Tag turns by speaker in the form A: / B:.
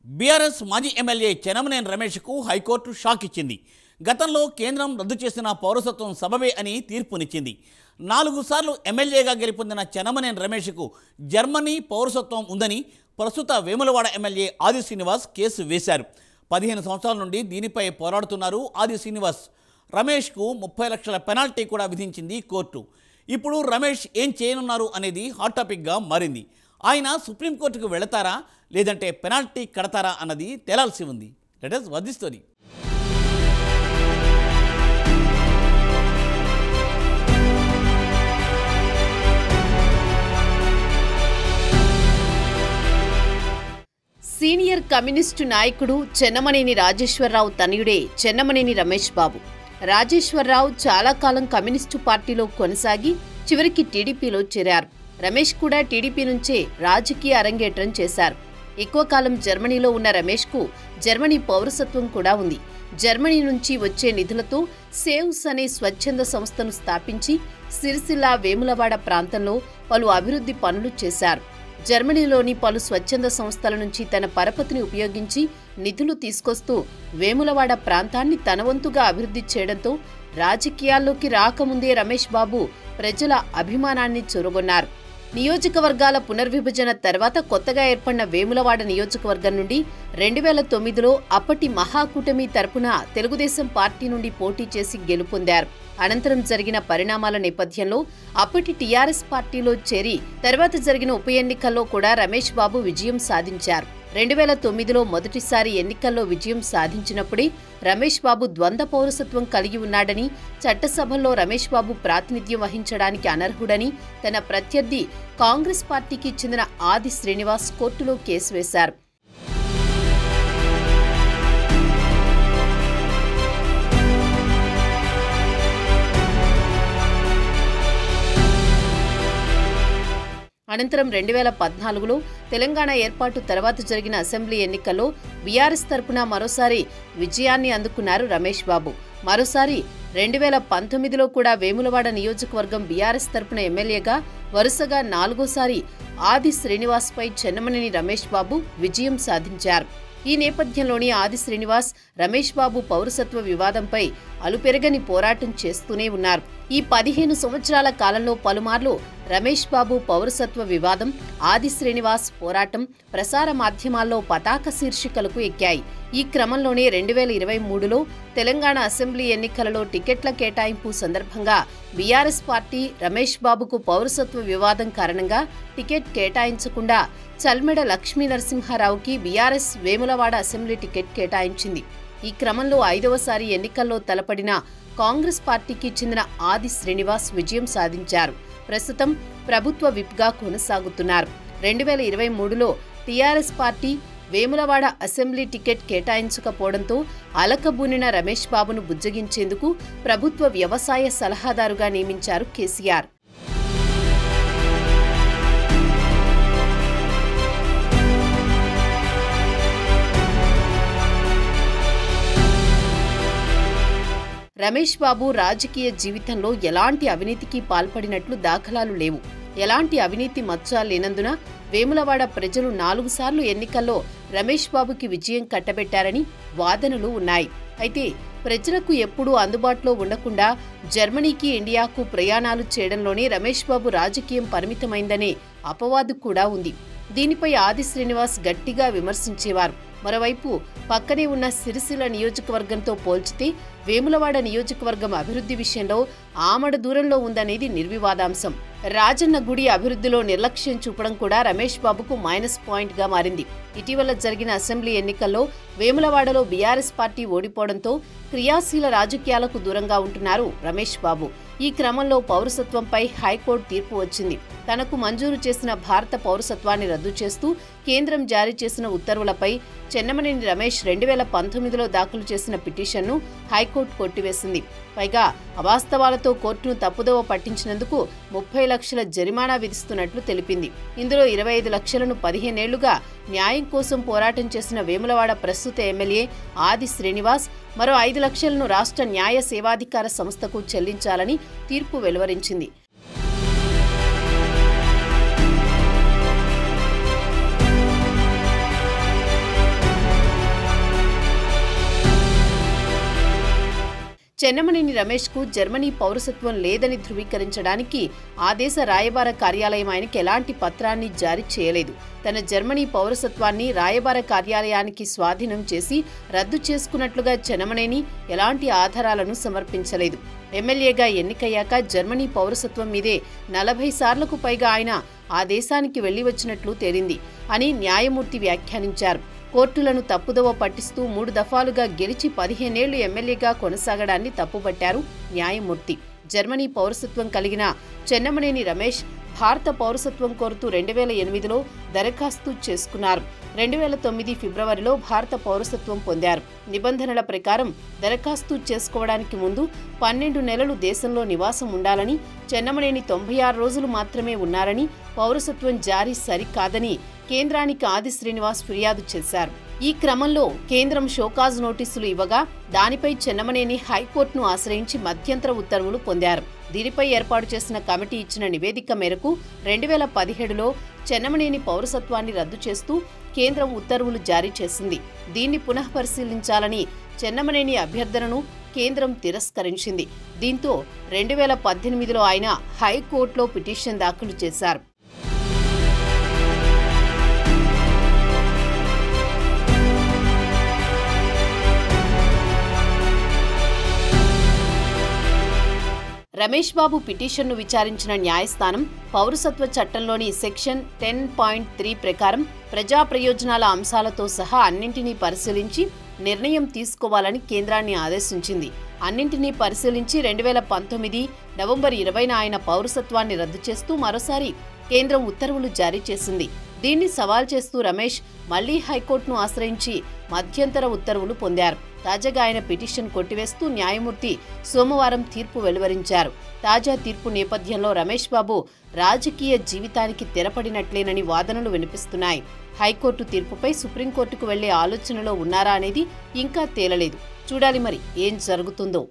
A: BRS మాజీ MLA Chennamaneni రమేష్కు high court shock ఇచ్చింది. గతంలో కేంద్రం రద్దు చేసిన పౌరసత్వం సబబే అని తీర్పునిచ్చింది. 4 సార్లు ఎమ్మెల్యేగా గెలుపొందిన చెన్నమనేని రమేష్కు జర్మనీ పౌరసత్వం ఉందని ప్రస్తుత వేములవాడ ఎమ్మెల్యే ఆది శ్రీనివాస్ కేసు వేశారు. 15 సంవత్సరాల నుండి దీనిపై పోరాడుతున్నారు ఆది శ్రీనివాస్. రమేష్కు 30 లక్షల పెనాల్టీ కూడా విధించింది కోర్టు. ఇప్పుడు రమేష్ ఏం చేయనున్నారు అనేది హాట్ టాపిక్గా మారింది. ఆయన సుప్రీంకోర్టుకు వెళతారా లేదంటే పెనాల్టీ కడతారా అన్నది తేలాల్సి ఉంది. Let us watch the story.
B: Senior communist నాయకుడు చెన్నమనేని రాజేశ్వరరావు తనయుడే చెన్నమనేని రమేష్ బాబు. రాజేశ్వరరావు చాలా కాలం కమ్యూనిస్టు పార్టీలో కొనసాగి చివరికి టీడీపీలో చేరారు. రమేష్ కూడా టీడీపీ నుంచే రాజకీయ అరంగేట్రం చేశారు. ఎక్కువ కాలం జర్మనీలో ఉన్న రమేష్కు జర్మనీ పౌరసత్వం కూడా ఉంది. జర్మనీ నుంచి వచ్చే నిధులతో సేవ్స్ అనే స్వచ్ఛంద సంస్థను స్థాపించి సిరిసిల్ల వేములవాడ ప్రాంతంలో పలు అభివృద్ధి పనులు చేశారు. జర్మనీలోని పలు స్వచ్ఛంద సంస్థల నుంచి తన పరపతిని ఉపయోగించి నిధులు తీసుకొస్తూ వేములవాడ ప్రాంతాన్ని తన వంతుగా అభివృద్ధి చేయడంతో రాజకీయాల్లోకి రాకముందే రమేష్ బాబు ప్రజల అభిమానాన్ని చూరగొన్నారు. నియోజకవర్గాల పునర్విభజన తర్వాత కొత్తగా ఏర్పడిన వేములవాడ నియోజకవర్గం నుండి 2009లో అప్పటి మహాకూటమి తరపున తెలుగుదేశం పార్టీ నుండి పోటీ చేసి గెలుపొందారు. అనంతరం జరిగిన పరిణామాల నేపథ్యంలో అప్పటి టీఆర్ఎస్ పార్టీలో చేరి తర్వాత జరిగిన ఉప ఎన్నికల్లో కూడా రమేష్ బాబు విజయం సాధించారు. 2009లో మొదటిసారి ఎన్నికల్లో విజయం సాధించినప్పుడే రమేష్ బాబు ద్వంద్వ పౌరసత్వం కలిగి ఉన్నాడని, చట్టసభల్లో రమేష్ బాబు ప్రాతినిధ్యం వహించడానికి అనర్హుడని తన ప్రత్యర్థి కాంగ్రెస్ పార్టీకి చెందిన ఆది శ్రీనివాస్ కోర్టులో కేసు వేశారు. అనంతరం 2014లో తెలంగాణ ఏర్పాటు తర్వాత జరిగిన అసెంబ్లీ ఎన్నికల్లో బీఆర్ఎస్ తరపున మరోసారి విజయాన్ని అందుకున్నారు రమేష్ బాబు. మరోసారి 2019లో కూడా వేములవాడ నియోజకవర్గం బీఆర్ఎస్ తరపున ఎమ్మెల్యేగా వరుసగా 4వసారి ఆది శ్రీనివాస్పై చెన్నమనేని రమేష్ బాబు విజయం సాధించారు. ఈ నేపథ్యంలోని ఆది శ్రీనివాస్ రమేష్ బాబు పౌరసత్వ వివాదంపై అలుపెరగని పోరాటం చేస్తూనే ఉన్నారు. ఈ 15 సంవత్సరాల కాలంలో పలుమార్లు రమేష్ బాబు పౌరసత్వ వివాదం, ఆది శ్రీనివాస్ పోరాటం ప్రసార మాధ్యమాల్లో పతాక శీర్షికలకు ఎక్కాయి. ఈ క్రమంలోనే 2023లో తెలంగాణ అసెంబ్లీ ఎన్నికలలో టికెట్ల కేటాయింపు సందర్భంగా బీఆర్ఎస్ పార్టీ రమేష్ బాబుకు పౌరసత్వ వివాదం కారణంగా టికెట్ కేటాయించకుండా చల్మెడ లక్ష్మీ నరసింహారావుకి బీఆర్ఎస్ వేములవాడ అసెంబ్లీ టికెట్ కేటాయించింది. ఈ క్రమంలో 5వసారి ఎన్నికల్లో తలపడిన కాంగ్రెస్ పార్టీకి చెందిన ఆది శ్రీనివాస్ విజయం సాధించారు. ప్రస్తుతం ప్రభుత్వ విప్గా కొనసాగుతున్నారు. 2023లో TRS party Vemulawada assembly ticket కేటాయించకపోవడంతో అలకబూనిన రమేష్ బాబును బుజ్జగించేందుకు ప్రభుత్వ వ్యవసాయ సలహాదారుగా నియమించారు కేసీఆర్. రమేష్ బాబు రాజకీయ జీవితంలో ఎలాంటి అవినీతికి పాల్పడినట్లు దాఖలాలు లేవు. ఎలాంటి అవినీతి మచ్చ లేనందున వేములవాడ ప్రజలు 4 సార్లు ఎన్నికల్లో రమేష్ బాబుకి విజయం కట్టబెట్టారని వాదనలు ఉన్నాయి. అయితే ప్రజలకు ఎప్పుడూ అందుబాటులో ఉండకుండా జర్మనీకి, ఇండియాకు ప్రయాణాలు చేయడంలోనే రమేష్ బాబు రాజకీయం పరిమితమైందనే అపవాదు కూడా ఉంది. దీనిపై ఆది శ్రీనివాస్ గట్టిగా విమర్శించేవారు. మరోవైపు పక్కనే ఉన్న సిరిసిల్ల నియోజకవర్గంతో పోల్చితే వేములవాడ నియోజకవర్గం అభివృద్ధి విషయంలో ఆమడ దూరంలో ఉందనేది నిర్వివాదాంశం. రాజన్న గుడి అభివృద్ధిలో నిర్లక్ష్యం చూపడం కూడా రమేష్ బాబుకు మైనస్ పాయింట్గా మారింది. ఇటీవల జరిగిన అసెంబ్లీ ఎన్నికల్లో వేములవాడలో బీఆర్ఎస్ పార్టీ ఓడిపోవడంతో క్రియాశీల రాజకీయాలకు దూరంగా ఉంటున్నారు రమేష్ బాబు. ఈ క్రమంలో పౌరసత్వంపై హైకోర్టు తీర్పు వచ్చింది. తనకు మంజూరు చేసిన భారత పౌరసత్వాన్ని రద్దు చేస్తూ కేంద్రం జారీ చేసిన ఉత్తర్వులపై చెన్నమనేని రమేష్ 2019లో దాఖలు చేసిన పిటిషన్ను హైకోర్టు కొట్టివేసింది. పైగా అవాస్తవాలతో కోర్టును తప్పుదోవ పట్టించినందుకు 30 లక్షల జరిమానా విధిస్తున్నట్లు తెలిపింది. ఇందులో 25 లక్షలను 15 ఏళ్లుగా న్యాయం కోసం పోరాటం చేసిన వేములవాడ ప్రస్తుత ఎమ్మెల్యే ఆది శ్రీనివాస్, మరో 5 లక్షలను రాష్ట్ర న్యాయ సేవాధికార సంస్థకు చెల్లించాలని తీర్పు వెలువరించింది. చెన్నమనేని రమేష్కు జర్మనీ పౌరసత్వం లేదని ధృవీకరించడానికి ఆ దేశ రాయబార కార్యాలయం ఆయనకి ఎలాంటి పత్రాన్ని జారీ చేయలేదు. తన జర్మనీ పౌరసత్వాన్ని రాయబార కార్యాలయానికి స్వాధీనం చేసి రద్దు చేసుకున్నట్లుగా చెన్నమనేని ఎలాంటి ఆధారాలను సమర్పించలేదు. ఎమ్మెల్యేగా ఎన్నికయ్యాక జర్మనీ పౌరసత్వం మీదే 40 సార్లకు పైగా ఆయన ఆ దేశానికి వెళ్లి వచ్చినట్లు తేలింది అని న్యాయమూర్తి వ్యాఖ్యానించారు. కోర్టులను తప్పుదోవ పట్టిస్తూ 3 దఫాలుగా గెలిచి 15 ఏళ్లు ఎమ్మెల్యేగా కొనసాగడాన్ని తప్పుపట్టారు న్యాయమూర్తి. జర్మనీ పౌరసత్వం కలిగిన చెన్నమనేని రమేష్ భారత పౌరసత్వం కోరుతూ 2008లో దరఖాస్తు చేసుకున్నారు. 2009 ఫిబ్రవరిలో భారత పౌరసత్వం పొందారు. నిబంధనల ప్రకారం దరఖాస్తు చేసుకోవడానికి ముందు 12 నెలలు దేశంలో నివాసం ఉండాలని, చెన్నమనేని 96 రోజులు మాత్రమే ఉన్నారని, పౌరసత్వం జారీ సరికాదని కేంద్రానికి ఆది శ్రీనివాస్ ఫిర్యాదు చేశారు. ఈ క్రమంలో కేంద్రం షోకాజ్ నోటీసులు ఇవ్వగా దానిపై చెన్నమనేని హైకోర్టును ఆశ్రయించి మధ్యంతర ఉత్తర్వులు పొందారు. దీనిపై ఏర్పాటు చేసిన కమిటీ ఇచ్చిన నివేదిక మేరకు 2017లో చెన్నమనేని పౌరసత్వాన్ని రద్దు చేస్తూ కేంద్రం ఉత్తర్వులు జారీ చేసింది. దీన్ని పునఃపరిశీలించాలని చెన్నమనేని అభ్యర్థనను కేంద్రం తిరస్కరించింది. దీంతో 2018లో ఆయన హైకోర్టులో పిటిషన్ దాఖలు చేశారు. రమేష్ బాబు పిటిషన్ను విచారించిన న్యాయస్థానం పౌరసత్వ చట్టంలోని సెక్షన్ 10.3 ప్రకారం ప్రజా ప్రయోజనాల అంశాలతో సహా అన్నింటినీ పరిశీలించి నిర్ణయం తీసుకోవాలని కేంద్రాన్ని ఆదేశించింది. అన్నింటినీ పరిశీలించి 2019 నవంబర్ 20న ఆయన పౌరసత్వాన్ని రద్దు చేస్తూ మరోసారి కేంద్రం ఉత్తర్వులు జారీ చేసింది. దీన్ని సవాల్ చేస్తూ రమేష్ మళ్లీ హైకోర్టును ఆశ్రయించి మధ్యంతర ఉత్తర్వులు పొందారు. తాజాగా ఆయన పిటిషన్ కొట్టివేస్తూ న్యాయమూర్తి సోమవారం తీర్పు వెలువరించారు. తాజా తీర్పు నేపథ్యంలో రమేష్ బాబు రాజకీయ జీవితానికి తెరపడినట్లేనని వాదనలు వినిపిస్తున్నాయి. హైకోర్టు తీర్పుపై సుప్రీంకోర్టుకు వెళ్లే ఆలోచనలో ఉన్నారా అనేది ఇంకా తేలలేదు. చూడాలి మరి ఏం జరుగుతుందో.